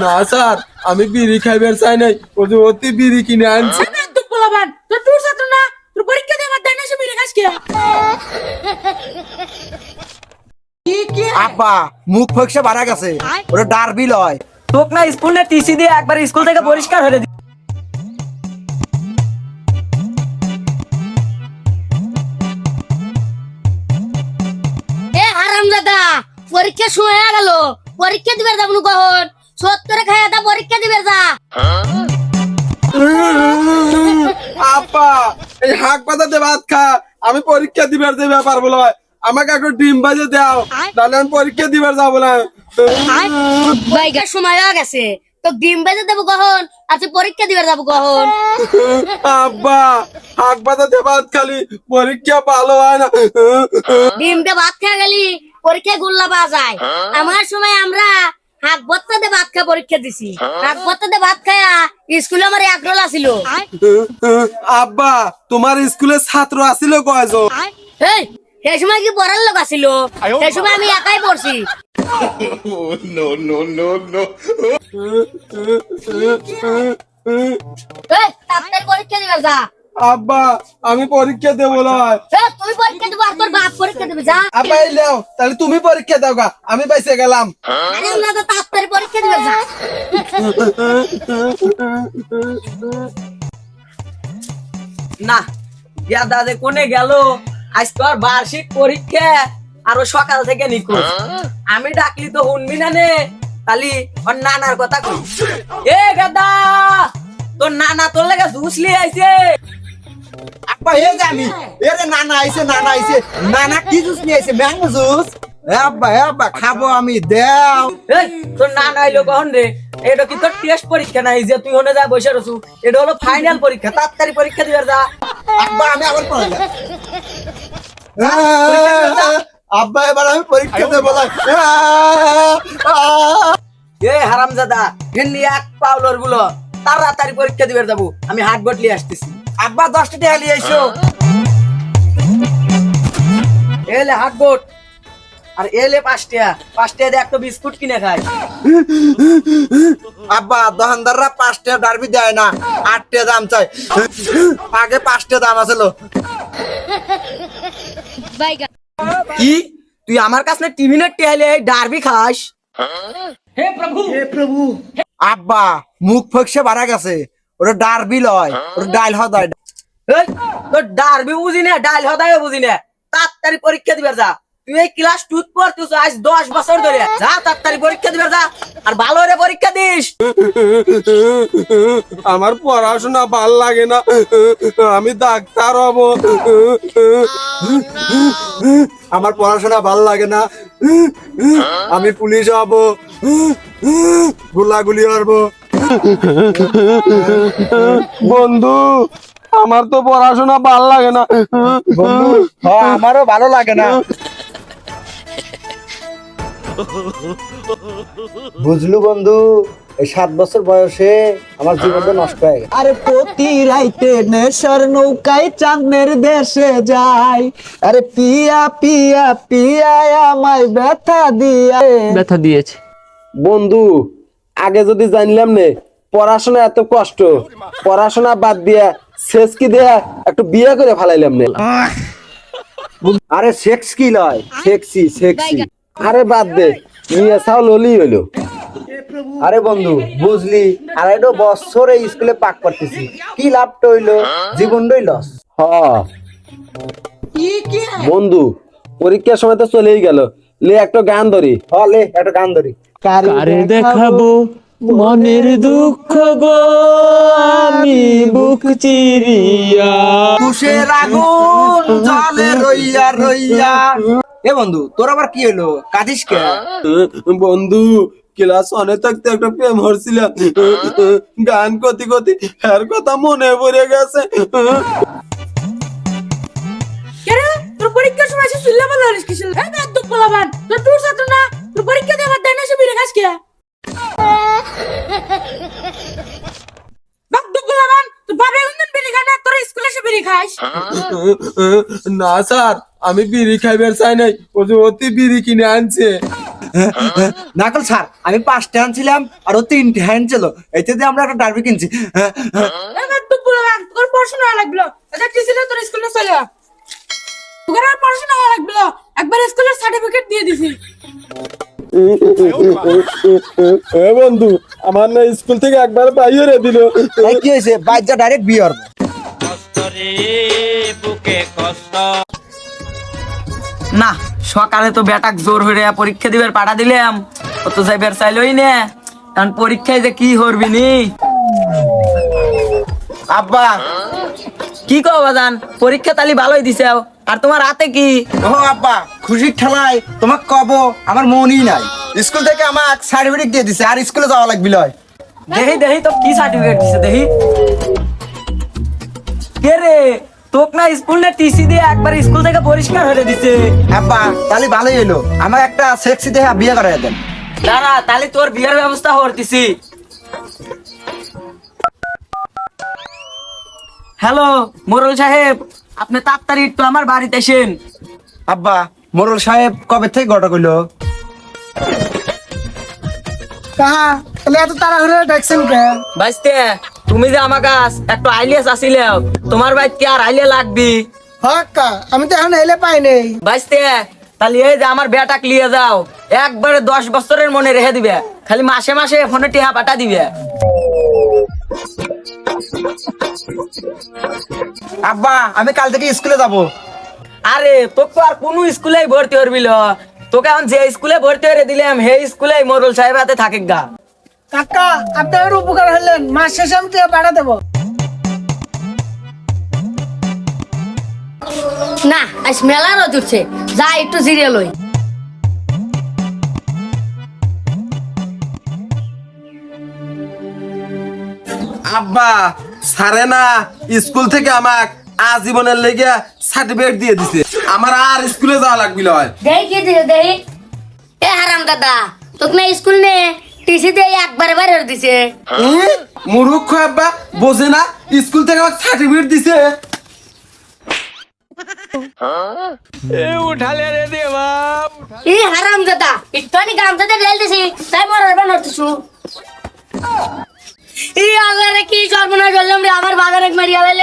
না স্যার, আমি বিড়ি খাইবার চাই নাই, ও যে অতি বিড়ি কিনে আনছে। তোর ছাত্র না, তোর পরীক্ষা দিয়ে আমার দেয় না, সে বিড়ি খাস কে? আব্বা মুখ ফকসে বাড়া গেছে, ওটা ডারবি লয়। তোক না স্কুলে টিসি দিয়ে একবার স্কুল থেকে পরিষ্কার হয়ে দি। এ হারামজাদা, পরীক্ষা সময় হয়ে গেল, পরীক্ষা দিবে যাবো কখন? 70 খায়া দা পরীক্ষা দিবে যা। আপা এই হাক পাতাতে ভাত খা, আমি পরীক্ষা দিবার যে ব্যাপার বলো, আমাকে একটু ডিম বাজে দাও, তাহলে আমি পরীক্ষা দিবার যাবো না। বাইকার সময় হয়ে গেছে, তো ডিম বেজে দেবো কখন? আচ্ছা পরীক্ষা দিবে যাবো কখন? আব্বা হাক পাতাতে ভাত খালি পরীক্ষা ভালো হয় না। ডিমটা ভাত খেয়ে গেলি পরীক্ষায় গুল্লা পাওয়া যায়। আমার সময় আমরা হাক ভর্তাতে ভাত খা পরীক্ষা দিছি। হাক ভর্তাতে ভাত খায়া স্কুলে আমার এক রোল আসিল। আব্বা তোমার স্কুলের ছাত্র আসিল কয়জন? সেই সময় কি পড়ার লোক আসিল? সেই সময় আমি একাই পড়ছি। তাড়াতাড়ি পরীক্ষা দিবে যা। আব্বা আমি পরীক্ষা দেবো না। তুই পরীক্ষা দেবো আর তোর বাপ পরীক্ষা দেবে যা। আব্বা এই লেও, তাহলে তুমি পরীক্ষা দাও গা, আমি বাইসে গেলাম। আরে না, তো তাড়াতাড়ি পরীক্ষা দিবে যা। না গিয়া দাদে কোনে গেল, আজ তো আর বার্ষিক পরীক্ষা, আরো সকাল থেকে নিখোঁজ। আমি ডাকলি তো শুনবি না নে, খালি ওর নানার কথা কই। এ গাদা, তোর নানা তোর লাগে জুস লিয়ে আইছে। আব্বা এ জানি এরে নানা আইছে, নানা আইছে। নানা কি জুস নিয়ে আইছে? Mango juice. আব্বা খাবো আমি, দেও। এই তোর নানা আইলো কখন রে? এটা কি তোর টেস্ট পরীক্ষা নাই যে তুই ওনে যা বসে রসু? এটা হলো ফাইনাল পরীক্ষা, তাড়াতাড়ি পরীক্ষা দিবার যা। আব্বা আমি আবার পড়ালাম। আব্বা এবার আমি পরীক্ষা দেবো না। এ হারামজাদা, হেনলি এক পাউলর গুলো তাড়াতাড়ি পরীক্ষা দিবার যাবো, আমি হাট বটলি আসতেছি। আব্বা 10টা টাকা নিয়ে আইসো। এলে হাট বট, আর এলে 5 টাকা দিয়ে একটা বিস্কুট কিনে খাই। আব্বা দোকানদাররা 5 টাকা ডারবি দেয় না, 8 টাকা দাম চাই। আগে 5 টাকা দাম আছিল। কি তুই আমার কাছে টিভি নেট টেলে ডারবি খাস? হে প্রভু, আব্বা মুখ ফকসে বাড়া গেছে, ওটা ডারবি লয়, ওটা ডাইল হদায়। এই তোর ডারবি বুঝি না, ডাইল হদায় বুঝি না, তাড়াতাড়ি পরীক্ষা দিবার যা। তুই এই ক্লাস 2 পড়ছিস আজ 10 বছর ধরে, যা তাড়াতাড়ি পরীক্ষা দিবার যা, আর ভালো করে পরীক্ষা দিস। আমার পড়াশোনা ভাল লাগে না, আমি ডাক্তার হব। আমার পড়াশোনা ভাল লাগে না, আমি পুলিশ হব, গুলাগুলি করব। বন্ধু আমার তো পড়াশোনা ভাল লাগে না। আমারও ভালো লাগে না। বুঝলু বন্ধু, এই 7 বছর বয়সে আমার জীবনটা নষ্ট হয়ে গেছে। আরে প্রতি রাইতে নেশার নৌকায় চাঁদের দেশে যায়, আরে পিয়া পিয়া পিয়া আমায় ব্যথা দিয়েছে। বন্ধু আগে যদি জানলাম নে পড়াশোনা এত কষ্ট, পড়াশোনা বাদ দিয়া শেষ কি দেয়া একটু বিয়ে করে ফেলাইলাম নে। আরে সেক্স কি লয়, সেক্সি। আরে বাদ দে, নিয়ে চাও ললি হইলো। আরে বন্ধু বুঝলি, 2.5 বছর এই স্কুলে পাক করতেছি, কি লাভটা হইলো? জীবনটাই লস। হ বন্ধু পরীক্ষার সময় তো চলেই গেল, লে একটা গান ধরি। হলে একটা গান ধরি। কারে দেখাবো মনের দুঃখ গো, আমি বুক চিরিয়া। তুষের আগুন জলে রইয়া রইয়া। এ বন্ধু তোর আবার কি হলো, কাঁদিস কে? বন্ধু ক্লাস 1 থাকতে একটা প্রেম হচ্ছিলাম, গান কতি কতি এর কথা মনে পড়ে গেছে। কেরে তোর পরীক্ষার সময় এসে চিল্লা পাল্লা হলিস কিসের? এই দেখ তো পোলাবান, তোর ছাত্র না, তোর পরীক্ষা দিয়ে আমার দেয় না, সে বিড়ি খাস কে? বাপ তো পোলাবান, তোর বাবা কোনদিন বিড়ি খায় না, তোর স্কুলে এসে বিড়ি খাস? না স্যার, আমি বিড়ি খাইবার চাই নাই, ও যে অতি বিড়ি কিনে আনছে। নাকল স্যার আমি 5টা আনছিলাম আর ও 3টে আনছিল এতে দিয়ে আমরা একটা ডার্বি কিনছি। এবার তো পুরো তোর পড়াশোনা লাগলো এটা কি ছিল তোর স্কুলে চলে তোর আর পড়াশোনা লাগলো একবার স্কুলের সার্টিফিকেট দিয়ে দিছি এ বন্ধু আমার না স্কুল থেকে একবার পাইয়ে রে দিল। এই কি হয়েছে বাচ্চা ডাইরেক্ট বিয়ে হবে। না সকালে তো বেটাক জোর হয়ে পরীক্ষা দিবার পাঠা দিলাম ও তো যাইবার চাইলই না কারণ পরীক্ষায় যে কি করবি নি। আব্বা কি কও বাজান পরীক্ষা তালি ভালোই দিছে আর তোমার হাতে কি? ও আব্বা খুশির ঠেলায় তোমাকে কব আমার মনই নাই স্কুল থেকে আমাকে সার্টিফিকেট দিয়ে দিছে আর স্কুলে যাওয়া লাগবে লয়। দেহি দেহি তো কি সার্টিফিকেট দিছে দেহি কে রে তোক না স্কুল না টিসি দিয়ে একবার স্কুল থেকে পরিষ্কার হয়ে দিছে। আব্বা তাহলে ভালোই এলো আমার একটা সেক্সি দেখে বিয়ে করাই দেন। দাঁড়া তাহলে তোর বিয়ের ব্যবস্থা করতেছি। হ্যালো মোরল সাহেব আপনি তাড়াতাড়ি একটু আমার বাড়িতে এসেন। আব্বা মোরল সাহেব কবে থেকে ঘটা কইলো? কাহা তাহলে এত তাড়াহুড়ো দেখছেন কে? বাইস্তে তুমি যে আমার কাছ একটু আইলিয়াস আসিলে তোমার বাইক কি আর আইলে লাগবি? হক্কা আমি তো এখন এলে পাই নেই। বাইস্তে তাহলে এই যে আমার বেটাক লিয়ে যাও একবারে 10 বছরের মনে রেখে দিবে খালি মাসে মাসে ফোনে টিহা পাঠা দিবে। আব্বা আমি কাল থেকে স্কুলে যাব। আরে তোকে তো আর কোন স্কুলেই ভর্তি করবি ল তোকে এখন যে স্কুলে ভর্তি করে দিলাম সেই স্কুলেই মোরল সাহেব হাতে থাকে গা। কাকা আপনার উপকার হলেন মাস শেষে আমি টাকা পাঠা দেবো। না আজ মেলা রোদ উঠছে যা একটু জিরিয়ে লই। আব্বা সারে না স্কুল থেকে আমাক আজীবনের লেগে সার্টিফিকেট দিয়ে দিছে আমার আর স্কুলে যাওয়া লাগবে লয়। দেই কি দিছে দেই এ হারাম দাদা তোকে না স্কুল নে টিসি দিয়ে একবারে বাইরে দিছে। মূর্খ আব্বা বোঝে না স্কুল থেকে আমাকে সার্টিফিকেট দিছে। ই হারাম দাদা একটুখানি গামছাতে ঢেল দিছি তাই মরার বানাচ্ছু। ই আল্লাহ রে কি সর্বনাশ হলাম রে আমার বাজারে মারিয়া লাইলে